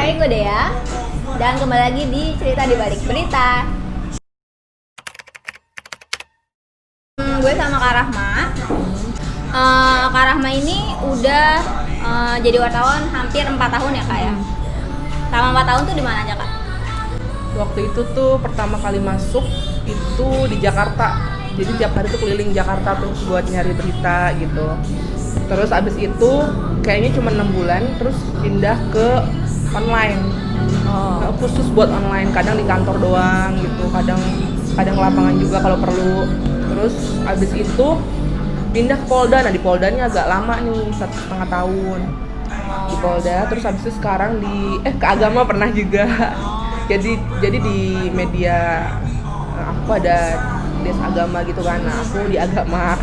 Hai, gue Dea. Dan kembali lagi di Cerita di Balik Berita. Gue sama Kak Rahma. Kak Rahma ini udah jadi wartawan hampir 4 tahun ya Kak ya? Selama 4 tahun tuh di mana aja Kak? Waktu itu tuh pertama kali masuk itu di Jakarta. Jadi tiap hari tuh keliling Jakarta tuh buat nyari berita gitu. Terus abis itu kayaknya cuma 6 bulan terus pindah ke online. Khusus buat online, kadang di kantor doang gitu, kadang lapangan juga kalau perlu. Terus abis itu pindah ke Polda. Nah di Poldanya agak lama nih, 1,5 tahun di Polda. Terus abis itu sekarang di ke Agama pernah juga. Jadi di media aku ada des agama gitu kan. Nah aku di Agama,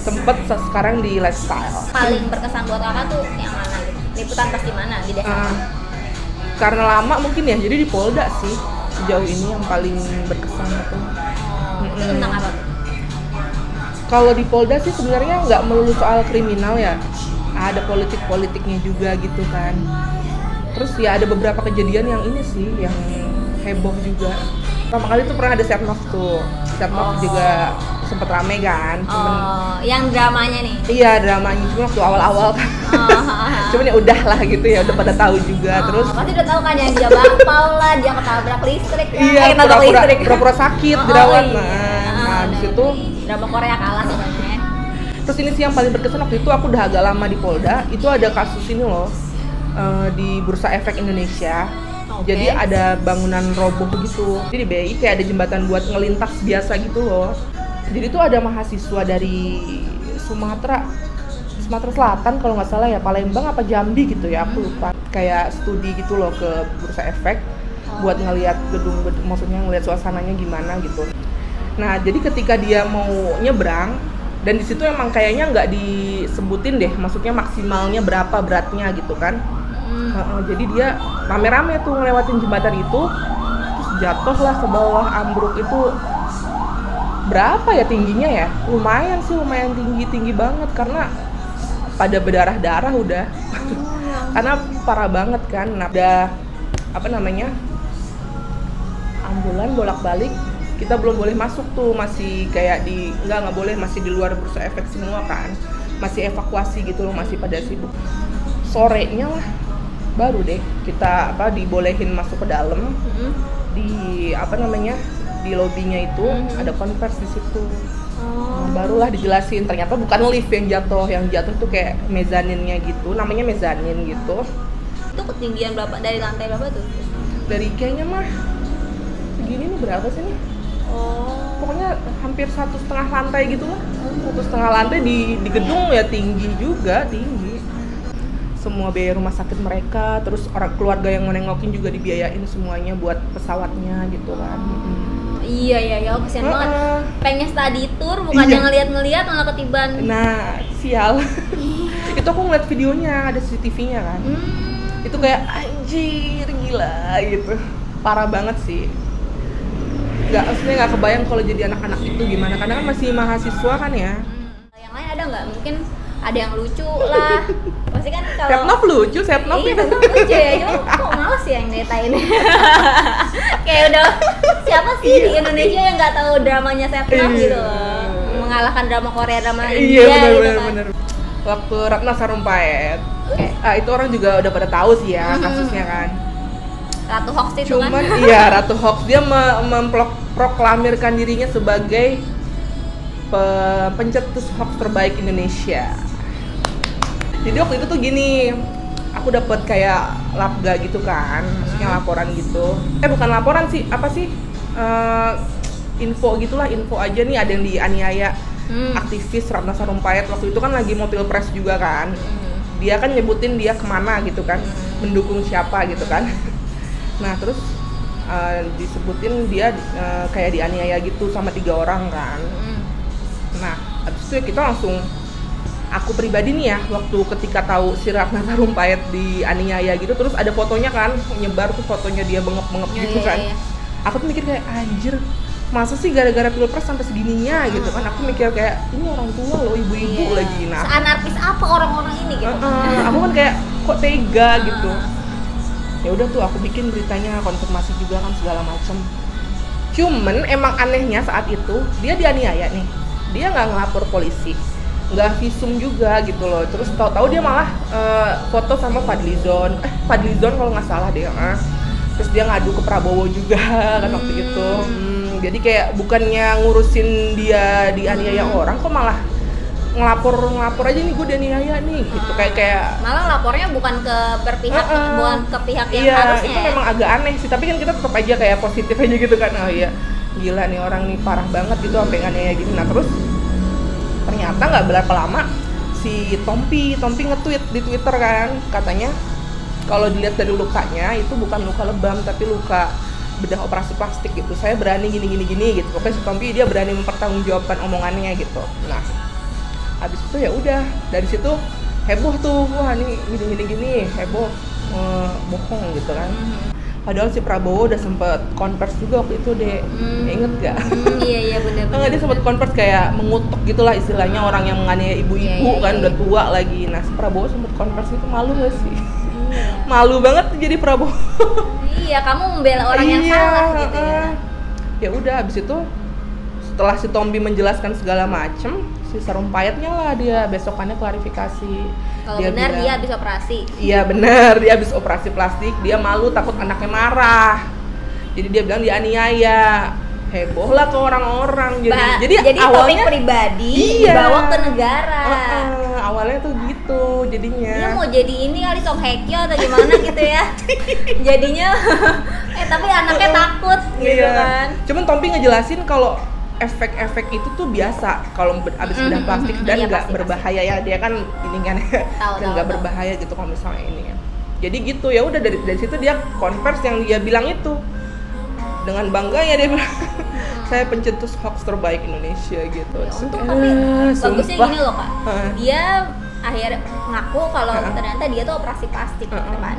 sempet sekarang di lifestyle. Paling berkesan buat kakak tuh yang mana gitu? Liputan pas di mana? Di desa? Karena lama mungkin ya, jadi di Polda sih sejauh ini yang paling berkesan itu. Itu tentang apa tuh? Kalau di Polda sih sebenarnya nggak melulu soal kriminal ya, ada politik-politiknya juga gitu kan. Terus ya ada beberapa kejadian yang ini sih, yang heboh juga. Pertama kali tuh pernah ada Setnov tuh, Setnov juga sempet rame kan. Yang dramanya nih? Iya dramanya, cuma waktu awal-awal kan. Cuman ya udah lah gitu ya, udah pada tahu juga. Terus pasti udah tahu kan yang dia bakpao lah, dia ketabrak listrik kan? Iya, pura-pura sakit dirawat. Nah di situ drama Korea kalah sebenarnya. Terus ini sih yang paling berkesan, waktu itu aku udah agak lama di Polda. Itu ada kasus ini loh, di Bursa Efek Indonesia. Jadi ada bangunan roboh gitu. Jadi di BI kayak ada jembatan buat ngelintas biasa gitu loh. Jadi tuh ada mahasiswa dari Sumatera Selatan kalau nggak salah ya, Palembang apa Jambi gitu ya, aku lupa. Kayak studi gitu loh ke Bursa Efek buat ngelihat gedung, maksudnya ngelihat suasananya gimana gitu. Nah jadi ketika dia mau nyebrang, dan di situ emang kayaknya nggak disebutin deh, maksudnya maksimalnya berapa beratnya gitu kan. Jadi dia rame-rame tuh ngelewatin jembatan itu, terus jatuh lah ke bawah, ambruk itu. Berapa ya tingginya ya? Lumayan tinggi banget, karena pada berdarah-darah udah. Karena parah banget kan. Nah, udah ambulan bolak-balik, kita belum boleh masuk tuh, masih kayak nggak boleh, masih di luar Bursa Efek semua kan, masih evakuasi gitu loh, masih pada sibuk. Sorenya lah baru deh kita dibolehin masuk ke dalam. Di lobinya itu ada konvers di situ. Barulah dijelasin ternyata bukan lift yang jatuh tuh kayak mezaninnya gitu, namanya mezanin gitu. Itu ketinggian berapa, dari lantai berapa tuh? Dari kayaknya mah segini nih, berapa sih nih? Pokoknya hampir 1,5 lantai gitu lah. 1,5 lantai di gedung ya, tinggi. Semua biaya rumah sakit mereka, terus orang keluarga yang mau nengokin juga dibiayain semuanya buat pesawatnya gitu kan. Iya, kasihan banget. Pengen study tour, bukannya ngeliat-ngeliat malah ketiban. Nah, sial. Itu aku ngeliat videonya, ada CCTV-nya kan. Itu kayak anjir, gila gitu. Parah banget sih. Nggak kebayang kalau jadi anak-anak itu gimana, karena kan masih mahasiswa kan ya. Yang lain ada nggak? Mungkin ada yang lucu lah. Pasti kan kalau Setnov lucu. Iya, Setnov lucu ya. Cuma kok males ya yang nyeritain. Kayak udah siapa sih di Indonesia yang nggak tahu dramanya Setnov gitu loh. Mengalahkan drama Korea, drama India gitu kan. Waktu Ratna Sarumpait. Itu orang juga udah pada tahu sih ya kasusnya kan. Ratu Hoax itu kan. Cuman iya, Ratu Hoax, dia memproklamirkan dirinya sebagai pencetus hoax terbaik Indonesia. Jadi waktu itu tuh gini, aku dapet kayak labga gitu kan, maksudnya laporan gitu. Bukan laporan sih, info gitulah, info aja nih ada yang dianiaya aktivis Ratna Sarumpait. Waktu itu kan lagi mau pilpres juga kan. Dia kan nyebutin dia kemana gitu kan, mendukung siapa gitu kan. Nah terus disebutin dia kayak dianiaya gitu sama 3 orang kan. Nah habis itu ya kita langsung, aku pribadi nih ya, waktu ketika tahu si Ratna Sarumpait dianiaya gitu, terus ada fotonya kan, nyebar tuh fotonya dia bengep-bengep gitu kan. Aku tuh mikir kayak anjir, masa sih gara-gara pilpres sampai segininya gitu kan. Aku mikir kayak ini orang tua loh, ibu-ibu lagi. Nah, seanarkis apa orang-orang ini gitu. Aku kan kayak kok tega gitu. Ya udah tuh aku bikin beritanya, konfirmasi juga kan segala macem. Cuman emang anehnya saat itu dia dianiaya nih, dia nggak ngelapor polisi, nggak visum juga gitu loh. Terus tahu-tahu dia malah foto sama Fadlizon kalau nggak salah deh. Terus dia ngadu ke Prabowo juga kan waktu itu. Jadi kayak bukannya ngurusin dia dianiaya orang, kok malah ngelapor aja nih, gue dianiaya nih gitu. Kayak malah lapornya bukan ke berpihak, bukan ke pihak yang iya, harusnya. itu memang agak aneh sih, tapi kan kita tetap aja kayak positif aja gitu kan. Oh iya, gila nih orang nih parah banget gitu sampai nganiaya gini. Nah terus ternyata nggak berapa lama si Tompi nge-tweet di Twitter kan, katanya kalau dilihat dari lukanya itu bukan luka lebam tapi luka bedah operasi plastik gitu. Saya berani gini gitu. Pokoknya si Tompi dia berani mempertanggungjawabkan omongannya gitu. Nah habis itu ya udah, dari situ heboh tuh, wah ini gini heboh, bohong gitu kan. Padahal si Prabowo udah sempet konvers juga waktu itu deh, inget gak? Iya benar. Enggak, dia sempet konvers kayak mengutuk gitulah istilahnya orang yang menganiaya ibu-ibu kan udah tua lagi. Nah si Prabowo sempet konvers itu, malu gak sih? Malu banget jadi Prabowo. Iya, kamu membela orang yang salah gitu ya. Ya udah, abis itu setelah si Tombi menjelaskan segala macem, si Sarumpayatnya lah dia besokannya klarifikasi. Kalau benar dia habis operasi. Iya benar, dia habis operasi plastik, dia malu takut anaknya marah. Jadi dia bilang dia aniaya. Heboh lah ke orang-orang. Jadi awalnya topik pribadi dibawa ke negara. Awalnya tuh gitu jadinya. Dia mau jadi ini kali Song Hye Kyo atau gimana gitu ya. Jadinya tapi anaknya takut gitu kan. Cuman Tompi ngejelasin kalau efek-efek itu tuh biasa kalau abis bedah plastik dan nggak berbahaya ya, dia kan ini kan nggak berbahaya gitu kalau misalnya ini ya. Jadi gitu ya udah, dari situ dia konvers yang dia bilang itu dengan bangganya, dia bilang saya pencetus hoax terbaik Indonesia gitu. Ya, untung tapi bagusnya gini loh Kak, dia akhirnya ngaku kalau ternyata dia tuh operasi plastik gitu kan.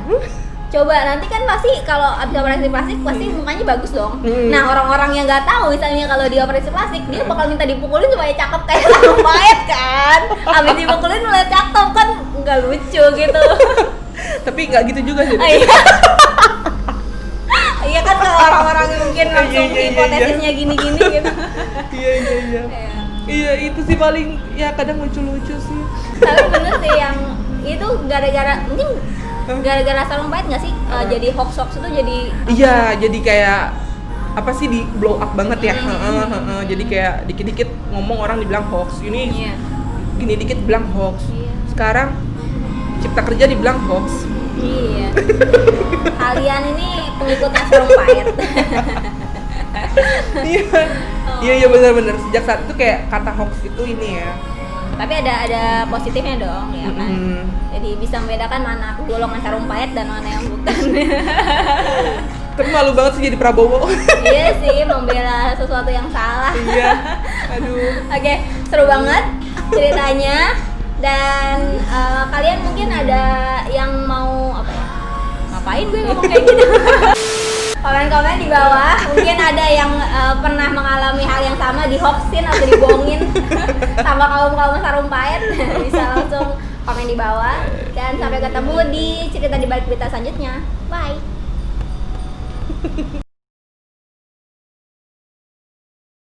Coba nanti kan pasti kalau abis operasi plastik pasti mukanya bagus dong. Nah orang-orang yang nggak tahu misalnya kalau dia operasi plastik dia bakal minta dipukulin supaya cakep kayak Sarumpayat kan. Abis dipukulin mulai cakep kan, nggak lucu gitu. Tapi nggak gitu juga sih. Iya kan kalau orang-orang mungkin langsung hipotesisnya gini-gini gitu. Iya itu sih paling ya kadang lucu-lucu sih. Tapi bener sih yang itu gara-gara mungkin gara-gara Sarumpayat nggak sih jadi hoax itu jadi. Iya jadi kayak apa sih, di blow up banget ya. Jadi kayak dikit-dikit ngomong orang dibilang hoax, ini gini dikit bilang hoax. Sekarang Cipta Kerja dibilang hoax. Iya. Kalian ini pengikutnya Sarumpayat. Iya benar-benar sejak saat itu kayak kata hoax itu ini ya. Tapi ada positifnya dong ya kan. Jadi bisa membedakan mana golongan Sarumpayat dan mana yang bukan. Tapi malu banget sih jadi Prabowo. Iya sih, membela sesuatu yang salah. Iya. Aduh. Oke, seru banget ceritanya. Dan kalian mungkin ada yang mau apa ya? Ngapain gue ngomong kayak gitu? Komen-komen di bawah. Mungkin ada yang pernah mengalami hal yang sama, dihoaxin atau dibohongin sama kaum Sarumpayat. Bisa langsung komen di bawah. Dan sampai ketemu di cerita di balik berita selanjutnya. Bye.